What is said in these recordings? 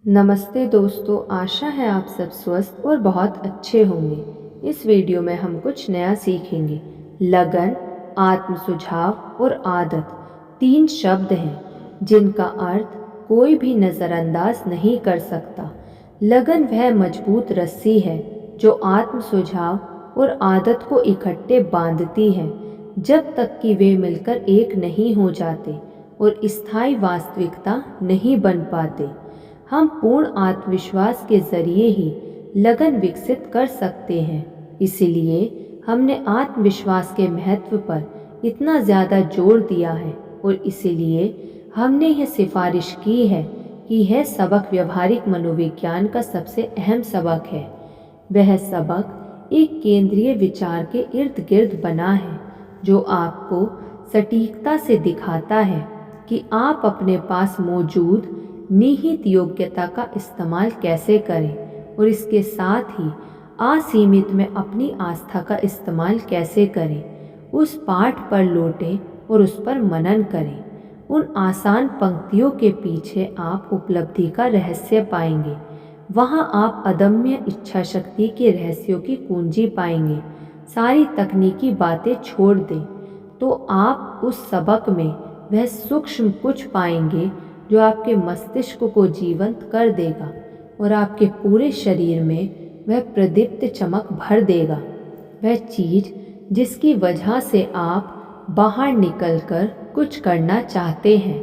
नमस्ते दोस्तों, आशा है आप सब स्वस्थ और बहुत अच्छे होंगे। इस वीडियो में हम कुछ नया सीखेंगे। लगन, आत्म सुझाव और आदत तीन शब्द हैं जिनका अर्थ कोई भी नज़रअंदाज नहीं कर सकता। लगन वह मजबूत रस्सी है जो आत्म सुझाव और आदत को इकट्ठे बांधती है जब तक कि वे मिलकर एक नहीं हो जाते और स्थायी वास्तविकता नहीं बन पाते। हम पूर्ण आत्मविश्वास के जरिए ही लगन विकसित कर सकते हैं। इसीलिए हमने आत्मविश्वास के महत्व पर इतना ज़्यादा जोर दिया है और इसीलिए हमने यह सिफारिश की है कि यह सबक व्यवहारिक मनोविज्ञान का सबसे अहम सबक है। वह सबक एक केंद्रीय विचार के इर्द गिर्द बना है जो आपको सटीकता से दिखाता है कि आप अपने पास मौजूद निहित योग्यता का इस्तेमाल कैसे करें और इसके साथ ही असीमित में अपनी आस्था का इस्तेमाल कैसे करें। उस पाठ पर लौटें और उस पर मनन करें। उन आसान पंक्तियों के पीछे आप उपलब्धि का रहस्य पाएंगे। वहाँ आप अदम्य इच्छा शक्ति के रहस्यों की कुंजी पाएंगे। सारी तकनीकी बातें छोड़ दें तो आप उस सबक में वह सूक्ष्म कुछ पाएंगे जो आपके मस्तिष्क को जीवंत कर देगा और आपके पूरे शरीर में वह प्रदीप्त चमक भर देगा। वह चीज़ जिसकी वजह से आप बाहर निकलकर कुछ करना चाहते हैं।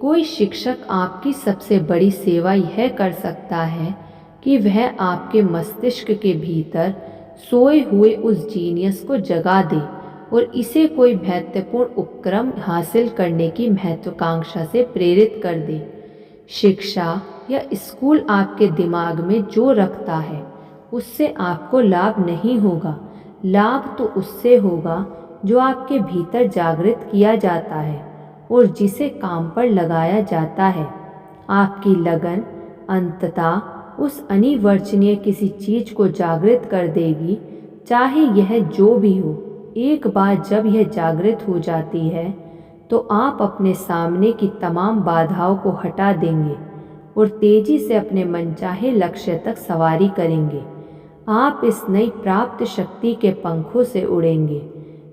कोई शिक्षक आपकी सबसे बड़ी सेवा यह कर सकता है कि वह आपके मस्तिष्क के भीतर सोए हुए उस जीनियस को जगा दे और इसे कोई महत्वपूर्ण उपक्रम हासिल करने की महत्वाकांक्षा से प्रेरित कर दे। शिक्षा या स्कूल आपके दिमाग में जो रखता है उससे आपको लाभ नहीं होगा। लाभ तो उससे होगा जो आपके भीतर जागृत किया जाता है और जिसे काम पर लगाया जाता है। आपकी लगन अंततः उस अनिवर्चनीय किसी चीज को जागृत कर देगी, चाहे यह जो भी हो। एक बार जब यह जागृत हो जाती है तो आप अपने सामने की तमाम बाधाओं को हटा देंगे और तेजी से अपने मनचाहे लक्ष्य तक सवारी करेंगे। आप इस नई प्राप्त शक्ति के पंखों से उड़ेंगे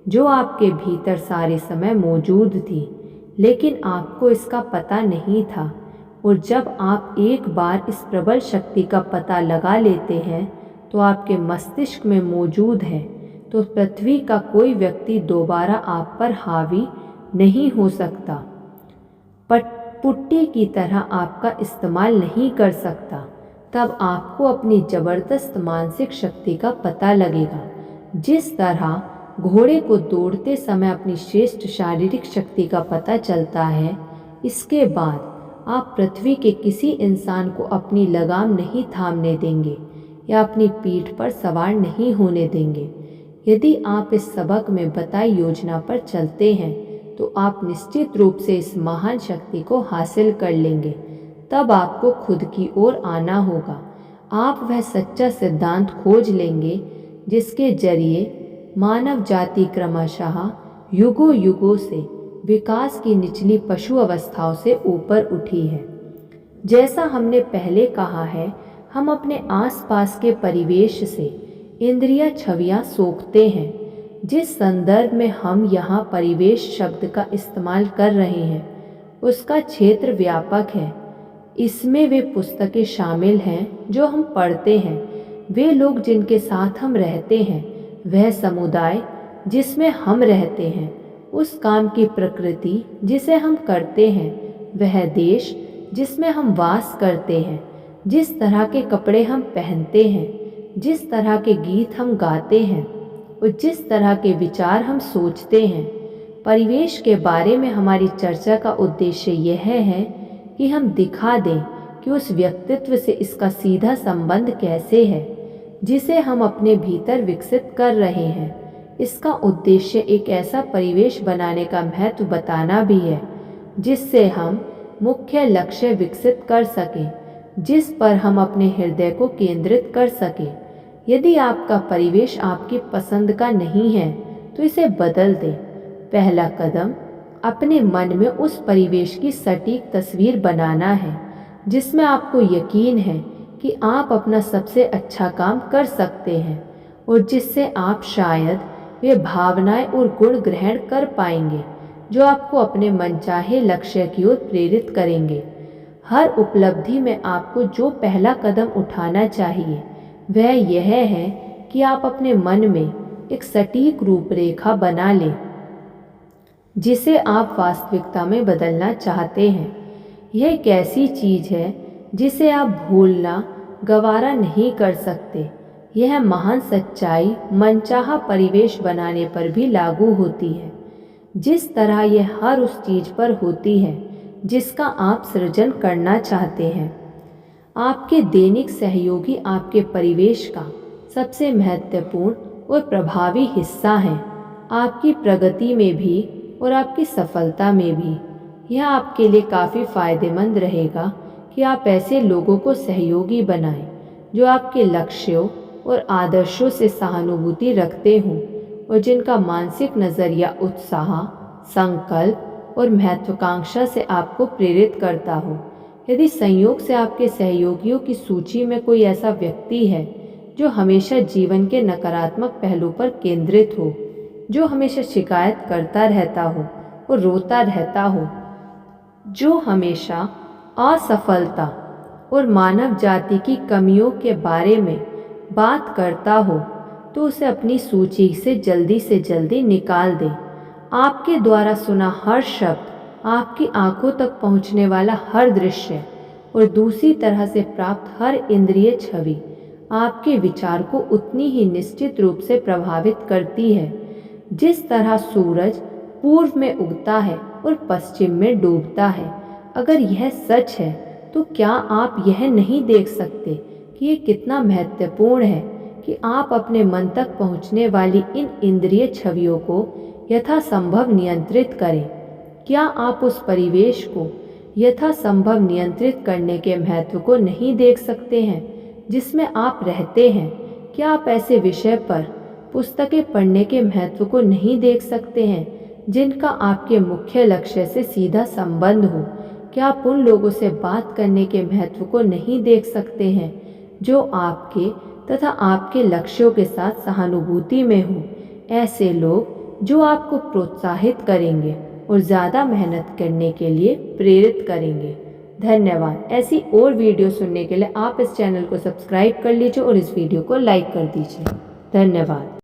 जो आपके भीतर सारे समय मौजूद थी, लेकिन आपको इसका पता नहीं था। और जब आप एक बार इस प्रबल शक्ति का पता लगा लेते हैं तो आपके मस्तिष्क में मौजूद है, तो पृथ्वी का कोई व्यक्ति दोबारा आप पर हावी नहीं हो सकता, पुट्टी की तरह आपका इस्तेमाल नहीं कर सकता। तब आपको अपनी ज़बरदस्त मानसिक शक्ति का पता लगेगा। जिस तरह घोड़े को दौड़ते समय अपनी श्रेष्ठ शारीरिक शक्ति का पता चलता है, इसके बाद आप पृथ्वी के किसी इंसान को अपनी लगाम नहीं थामने देंगे या अपनी पीठ पर सवार नहीं होने देंगे। यदि आप इस सबक में बताई योजना पर चलते हैं तो आप निश्चित रूप से इस महान शक्ति को हासिल कर लेंगे। तब आपको खुद की ओर आना होगा। आप वह सच्चा सिद्धांत खोज लेंगे जिसके जरिए मानव जाति क्रमशः युगों युगों से विकास की निचली पशु अवस्थाओं से ऊपर उठी है। जैसा हमने पहले कहा है, हम अपने आसपास के परिवेश से इंद्रिय छवियां सोखते हैं। जिस संदर्भ में हम यहाँ परिवेश शब्द का इस्तेमाल कर रहे हैं उसका क्षेत्र व्यापक है। इसमें वे पुस्तकें शामिल हैं जो हम पढ़ते हैं, वे लोग जिनके साथ हम रहते हैं, वह समुदाय जिसमें हम रहते हैं, उस काम की प्रकृति जिसे हम करते हैं, वह देश जिसमें हम वास करते हैं, जिस तरह के कपड़े हम पहनते हैं, जिस तरह के गीत हम गाते हैं और जिस तरह के विचार हम सोचते हैं। परिवेश के बारे में हमारी चर्चा का उद्देश्य यह है कि हम दिखा दें कि उस व्यक्तित्व से इसका सीधा संबंध कैसे है जिसे हम अपने भीतर विकसित कर रहे हैं। इसका उद्देश्य एक ऐसा परिवेश बनाने का महत्व बताना भी है जिससे हम मुख्य लक्ष्य विकसित कर सकें, जिस पर हम अपने हृदय को केंद्रित कर सकें। यदि आपका परिवेश आपकी पसंद का नहीं है तो इसे बदल दें। पहला कदम अपने मन में उस परिवेश की सटीक तस्वीर बनाना है। जिसमें आपको यकीन है कि आप अपना सबसे अच्छा काम कर सकते हैं और जिससे आप शायद वे भावनाएं और गुण ग्रहण कर पाएंगे जो आपको अपने मनचाहे लक्ष्य की ओर प्रेरित करेंगे। हर उपलब्धि में आपको जो पहला कदम उठाना चाहिए वह यह है कि आप अपने मन में एक सटीक रूपरेखा बना लें जिसे आप वास्तविकता में बदलना चाहते हैं। यह एक ऐसी चीज है जिसे आप भूलना गवारा नहीं कर सकते। यह महान सच्चाई मनचाहा परिवेश बनाने पर भी लागू होती है, जिस तरह यह हर उस चीज पर होती है जिसका आप सृजन करना चाहते हैं। आपके दैनिक सहयोगी आपके परिवेश का सबसे महत्वपूर्ण और प्रभावी हिस्सा हैं, आपकी प्रगति में भी और आपकी सफलता में भी। यह आपके लिए काफ़ी फायदेमंद रहेगा कि आप ऐसे लोगों को सहयोगी बनाएं जो आपके लक्ष्यों और आदर्शों से सहानुभूति रखते हों और जिनका मानसिक नज़रिया उत्साह, संकल्प और महत्वाकांक्षा से आपको प्रेरित करता हो। यदि संयोग से आपके सहयोगियों की सूची में कोई ऐसा व्यक्ति है जो हमेशा जीवन के नकारात्मक पहलू पर केंद्रित हो, जो हमेशा शिकायत करता रहता हो और रोता रहता हो, जो हमेशा असफलता और मानव जाति की कमियों के बारे में बात करता हो, तो उसे अपनी सूची से जल्दी निकाल दें। आपके द्वारा सुना हर शब्द, आपकी आंखों तक पहुंचने वाला हर दृश्य और दूसरी तरह से प्राप्त हर इंद्रिय छवि आपके विचार को उतनी ही निश्चित रूप से प्रभावित करती है जिस तरह सूरज पूर्व में उगता है और पश्चिम में डूबता है। अगर यह सच है तो क्या आप यह नहीं देख सकते कि ये कितना महत्वपूर्ण है कि आप अपने मन तक पहुंचने वाली इन इंद्रिय छवियों को यथासंभव नियंत्रित करें? क्या आप उस परिवेश को यथासंभव नियंत्रित करने के महत्व को नहीं देख सकते हैं जिसमें आप रहते हैं? क्या आप ऐसे विषय पर पुस्तकें पढ़ने के महत्व को नहीं देख सकते हैं जिनका आपके मुख्य लक्ष्य से सीधा संबंध हो? क्या आप उन लोगों से बात करने के महत्व को नहीं देख सकते हैं जो आपके तथा आपके लक्ष्यों के साथ सहानुभूति में हो? ऐसे लोग जो आपको प्रोत्साहित करेंगे और ज़्यादा मेहनत करने के लिए प्रेरित करेंगे। धन्यवाद। ऐसी और वीडियो सुनने के लिए आप इस चैनल को सब्सक्राइब कर लीजिए और इस वीडियो को लाइक कर दीजिए। धन्यवाद।